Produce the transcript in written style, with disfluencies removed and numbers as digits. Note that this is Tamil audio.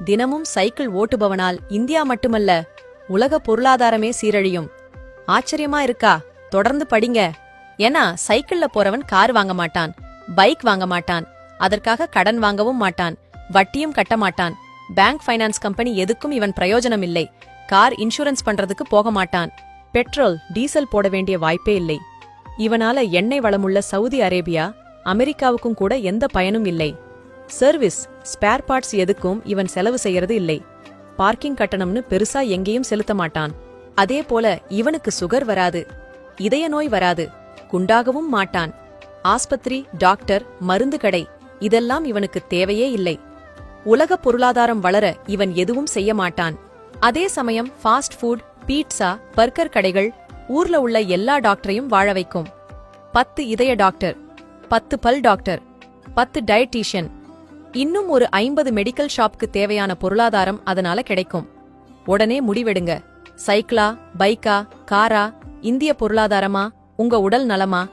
தினமும் சைக்கிள் ஓட்டுபவனால் இந்தியா மட்டுமல்ல, உலக பொருளாதாரமே சீரழியும். ஆச்சரியமா இருக்கா? தொடர்ந்து படிங்க. ஏன்னா சைக்கிள்ல போறவன் கார் வாங்க மாட்டான், பைக் வாங்க மாட்டான், அதற்காக கடன் வாங்கவும் மாட்டான், வட்டியும் கட்ட மாட்டான். பேங்க் ஃபைனான்ஸ் கம்பெனி எதுக்கும் இவன் பிரயோஜனம் இல்லை. கார் இன்சூரன்ஸ் பண்றதுக்கு போக மாட்டான். பெட்ரோல் டீசல் போட வேண்டிய வாய்ப்பே இல்லை. இவனால எண்ணெய் வளமுள்ள சவுதி அரேபியா, அமெரிக்காவுக்கும் கூட எந்த பயனும் இல்லை. சர்வீஸ், ஸ்பேர் பார்ட்ஸ் எதுக்கும் இவன் செலவு செய்யறது இல்லை. பார்க்கிங் கட்டணம்னு பெருசா எங்கேயும் செலுத்த மாட்டான். அதே போல இவனுக்கு சுகர் வராது, இதய நோய் வராது, குண்டாகவும் மாட்டான். ஆஸ்பத்திரி, டாக்டர், மருந்து கடை இதெல்லாம் இவனுக்கு தேவையே இல்லை. உலக பொருளாதாரம் வளர இவன் எதுவும் செய்ய மாட்டான். அதே சமயம் ஃபாஸ்ட் ஃபுட், பீட்சா, பர்கர் கடைகள் ஊர்ல உள்ள எல்லா டாக்டரையும் வாழ வைக்கும். 10 இதய டாக்டர், 10 பல் டாக்டர், 10 டயட்டீஷியன், இன்னும் ஒரு 50 மெடிக்கல் ஷாப்க்கு தேவையான பொருளாதாரம் அதனால கிடைக்கும். உடனே முடிவெடுங்க. சைக்கிளா, பைக்கா, காரா, இந்திய பொருளாதாரமா, உங்க உடல் நலமா?